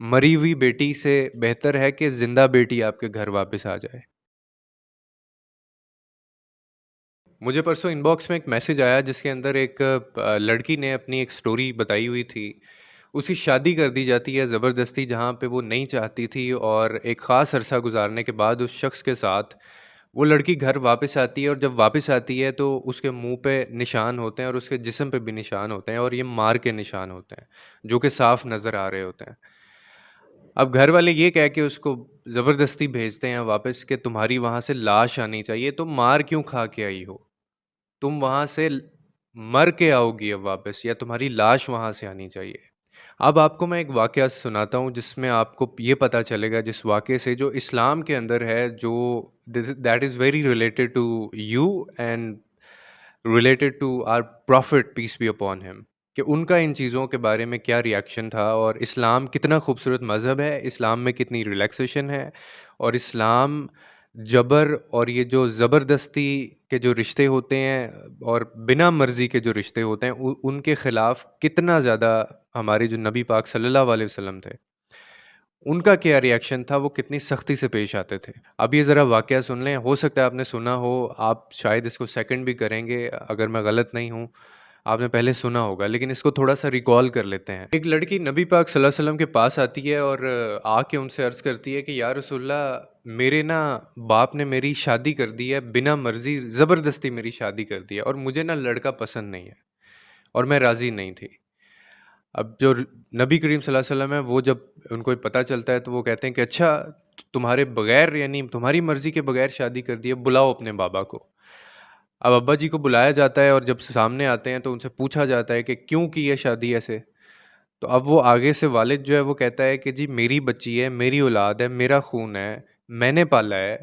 مری ہوئی بیٹی سے بہتر ہے کہ زندہ بیٹی آپ کے گھر واپس آ جائے۔ مجھے پرسوں ان باکس میں ایک میسج آیا جس کے اندر ایک لڑکی نے اپنی ایک سٹوری بتائی ہوئی تھی۔ اس کی شادی کر دی جاتی ہے زبردستی جہاں پہ وہ نہیں چاہتی تھی، اور ایک خاص عرصہ گزارنے کے بعد اس شخص کے ساتھ وہ لڑکی گھر واپس آتی ہے، اور جب واپس آتی ہے تو اس کے منہ پہ نشان ہوتے ہیں اور اس کے جسم پہ بھی نشان ہوتے ہیں، اور یہ مار کے نشان ہوتے ہیں جو کہ صاف نظر آ رہے ہوتے ہیں۔ اب گھر والے یہ کہہ کے اس کو زبردستی بھیجتے ہیں واپس کہ تمہاری وہاں سے لاش آنی چاہیے، تم مار کیوں کھا کے آئی ہو؟ تم وہاں سے مر کے آؤ گی اب واپس، یا تمہاری لاش وہاں سے آنی چاہیے۔ اب آپ کو میں ایک واقعہ سناتا ہوں جس میں آپ کو یہ پتہ چلے گا، جس واقعے سے جو اسلام کے اندر ہے، جو that is very related to you and related to our prophet peace be upon him, کہ ان کا ان چیزوں کے بارے میں کیا ریئیکشن تھا، اور اسلام کتنا خوبصورت مذہب ہے، اسلام میں کتنی ریلیکسیشن ہے، اور اسلام جبر اور یہ جو زبردستی کے جو رشتے ہوتے ہیں اور بنا مرضی کے جو رشتے ہوتے ہیں ان کے خلاف کتنا زیادہ ہمارے جو نبی پاک صلی اللہ علیہ وسلم تھے ان کا کیا ریئیکشن تھا، وہ کتنی سختی سے پیش آتے تھے۔ اب یہ ذرا واقعہ سن لیں، ہو سکتا ہے آپ نے سنا ہو، آپ شاید اس کو سیکنڈ بھی کریں گے اگر میں غلط نہیں ہوں، آپ نے پہلے سنا ہوگا لیکن اس کو تھوڑا سا ریکال کر لیتے ہیں۔ ایک لڑکی نبی پاک صلی اللہ علیہ وسلم کے پاس آتی ہے اور آ کے ان سے عرض کرتی ہے کہ یا رسول اللہ، میرے نا باپ نے میری شادی کر دی ہے، بنا مرضی زبردستی میری شادی کر دی ہے، اور مجھے نا لڑکا پسند نہیں ہے اور میں راضی نہیں تھی۔ اب جو نبی کریم صلی اللہ علیہ وسلم ہے، وہ جب ان کو پتہ چلتا ہے تو وہ کہتے ہیں کہ اچھا، تمہارے بغیر یعنی تمہاری مرضی کے بغیر شادی کر دی ہے، بلاؤ اپنے بابا کو۔ اب ابا جی کو بلایا جاتا ہے اور جب سامنے آتے ہیں تو ان سے پوچھا جاتا ہے کہ کیوں کی ہے شادی ایسے؟ تو اب وہ آگے سے والد جو ہے وہ کہتا ہے کہ جی میری بچی ہے، میری اولاد ہے، میرا خون ہے، میں نے پالا ہے،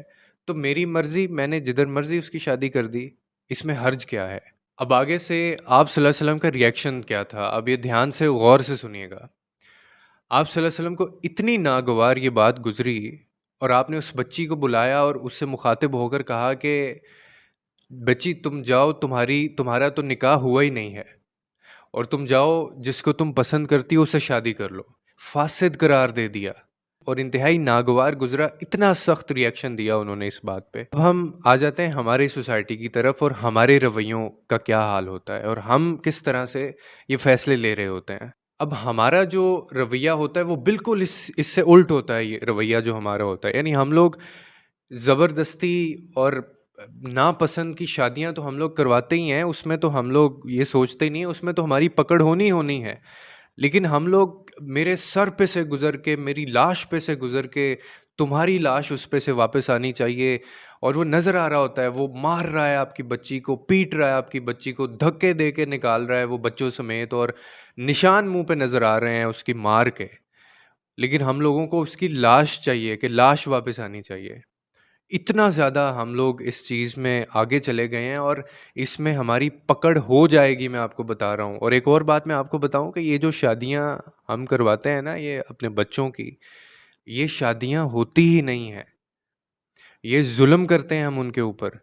تو میری مرضی، میں نے جدھر مرضی اس کی شادی کر دی، اس میں حرج کیا ہے؟ اب آگے سے آپ صلی اللہ علیہ وسلم کا ریئیکشن کیا تھا، اب یہ دھیان سے غور سے سنیے گا۔ آپ صلی اللہ علیہ وسلم کو اتنی ناگوار یہ بات گزری، اور آپ نے اس بچی کو بلایا اور اس سے مخاطب ہو کر کہا کہ بچی تم جاؤ، تمہارا تو نکاح ہوا ہی نہیں ہے، اور تم جاؤ جس کو تم پسند کرتی ہو اسے شادی کر لو۔ فاسد قرار دے دیا، اور انتہائی ناگوار گزرا، اتنا سخت ریئیکشن دیا انہوں نے اس بات پہ۔ اب ہم آ جاتے ہیں ہماری سوسائٹی کی طرف، اور ہمارے رویوں کا کیا حال ہوتا ہے، اور ہم کس طرح سے یہ فیصلے لے رہے ہوتے ہیں۔ اب ہمارا جو رویہ ہوتا ہے وہ بالکل اس سے الٹ ہوتا ہے، یہ رویہ جو ہمارا ہوتا ہے، یعنی ہم لوگ زبردستی اور ناپسند کی شادیاں تو ہم لوگ کرواتے ہی ہیں، اس میں تو ہم لوگ یہ سوچتے نہیں ہیں، اس میں تو ہماری پکڑ ہونی ہے، لیکن ہم لوگ میرے سر پہ سے گزر کے، میری لاش پہ سے گزر کے، تمہاری لاش اس پہ سے واپس آنی چاہیے، اور وہ نظر آ رہا ہوتا ہے، وہ مار رہا ہے آپ کی بچی کو، پیٹ رہا ہے آپ کی بچی کو، دھکے دے کے نکال رہا ہے وہ بچوں سمیت، اور نشان منہ پہ نظر آ رہے ہیں اس کی مار کے، لیکن ہم لوگوں کو اس کی لاش چاہیے، کہ لاش واپس آنی چاہیے۔ اتنا زیادہ ہم لوگ اس چیز میں آگے چلے گئے ہیں، اور اس میں ہماری پکڑ ہو جائے گی، میں آپ کو بتا رہا ہوں۔ اور ایک اور بات میں آپ کو بتاؤں کہ یہ جو شادیاں ہم کرواتے ہیں نا، یہ اپنے بچوں کی، یہ شادیاں ہوتی ہی نہیں ہیں، یہ ظلم کرتے ہیں ہم ان کے اوپر۔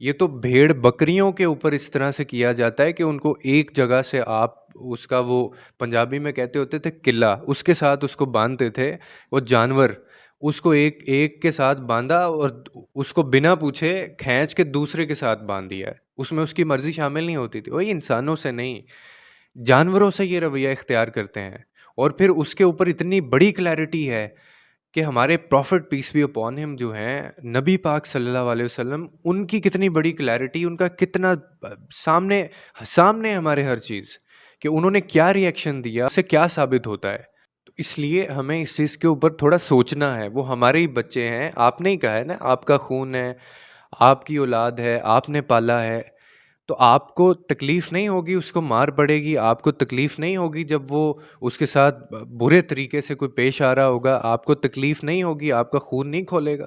یہ تو بھیڑ بکریوں کے اوپر اس طرح سے کیا جاتا ہے کہ ان کو ایک جگہ سے آپ اس کا، وہ پنجابی میں کہتے ہوتے تھے قلعہ، اس کے ساتھ اس کو باندھتے تھے، وہ جانور، اس کو ایک ایک کے ساتھ باندھا اور اس کو بنا پوچھے کھینچ کے دوسرے کے ساتھ باندھ دیا ہے، اس میں اس کی مرضی شامل نہیں ہوتی تھی۔ وہی انسانوں سے نہیں، جانوروں سے یہ رویہ اختیار کرتے ہیں، اور پھر اس کے اوپر اتنی بڑی کلیئرٹی ہے کہ ہمارے پروفٹ پیس بی اپون ہم جو ہیں، نبی پاک صلی اللہ علیہ وسلم، ان کی کتنی بڑی کلیئرٹی، ان کا کتنا سامنے سامنے ہمارے ہر چیز، کہ انہوں نے کیا ریئیکشن دیا، اس سے کیا ثابت ہوتا ہے۔ تو اس لیے ہمیں اس چیز کے اوپر تھوڑا سوچنا ہے، وہ ہمارے ہی بچے ہیں، آپ نے ہی کہا ہے نا، آپ کا خون ہے، آپ کی اولاد ہے، آپ نے پالا ہے، تو آپ کو تکلیف نہیں ہوگی، اس کو مار پڑے گی، آپ کو تکلیف نہیں ہوگی جب وہ اس کے ساتھ برے طریقے سے کوئی پیش آ رہا ہوگا، آپ کو تکلیف نہیں ہوگی، آپ کا خون نہیں کھولے گا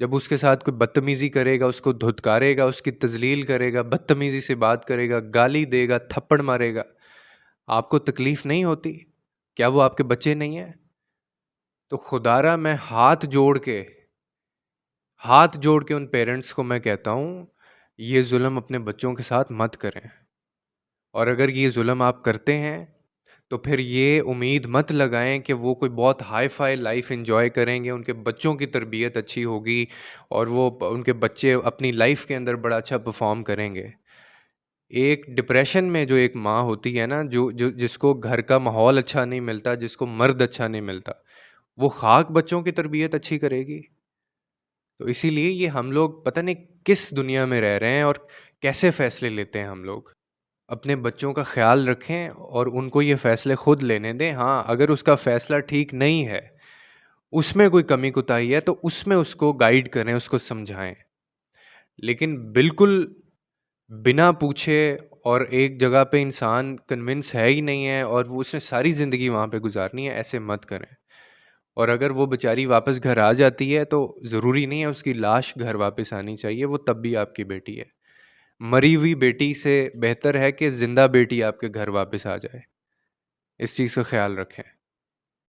جب اس کے ساتھ کوئی بدتمیزی کرے گا، اس کو دھتکارے گا، اس کی تذلیل کرے گا، بدتمیزی سے بات کرے گا، گالی دے گا، تھپڑ مارے گا، آپ کو تکلیف نہیں ہوتی؟ کیا وہ آپ کے بچے نہیں ہیں؟ تو خدا را میں ہاتھ جوڑ کے ان پیرنٹس کو میں کہتا ہوں، یہ ظلم اپنے بچوں کے ساتھ مت کریں، اور اگر یہ ظلم آپ کرتے ہیں تو پھر یہ امید مت لگائیں کہ وہ کوئی بہت ہائی فائی لائف انجوائے کریں گے، ان کے بچوں کی تربیت اچھی ہوگی اور ان کے بچے اپنی لائف کے اندر بڑا اچھا پرفارم کریں گے۔ ایک ڈپریشن میں جو ایک ماں ہوتی ہے نا، جس کو گھر کا ماحول اچھا نہیں ملتا، جس کو مرد اچھا نہیں ملتا، وہ خاک بچوں کی تربیت اچھی کرے گی؟ تو اسی لیے یہ ہم لوگ پتہ نہیں کس دنیا میں رہ رہے ہیں اور کیسے فیصلے لیتے ہیں ہم لوگ۔ اپنے بچوں کا خیال رکھیں اور ان کو یہ فیصلے خود لینے دیں۔ ہاں، اگر اس کا فیصلہ ٹھیک نہیں ہے، اس میں کوئی کمی کوتاہی ہے، تو اس میں اس کو گائیڈ کریں، اس کو سمجھائیں، لیکن بالکل بنا پوچھے اور ایک جگہ پہ انسان کنونس ہے ہی نہیں ہے اور وہ اس نے ساری زندگی وہاں پہ گزارنی ہے، ایسے مت کریں۔ اور اگر وہ بیچاری واپس گھر آ جاتی ہے تو ضروری نہیں ہے اس کی لاش گھر واپس آنی چاہیے، وہ تب بھی آپ کی بیٹی ہے۔ مری ہوئی بیٹی سے بہتر ہے کہ زندہ بیٹی آپ کے گھر واپس آ جائے۔ اس چیز کا خیال رکھیں۔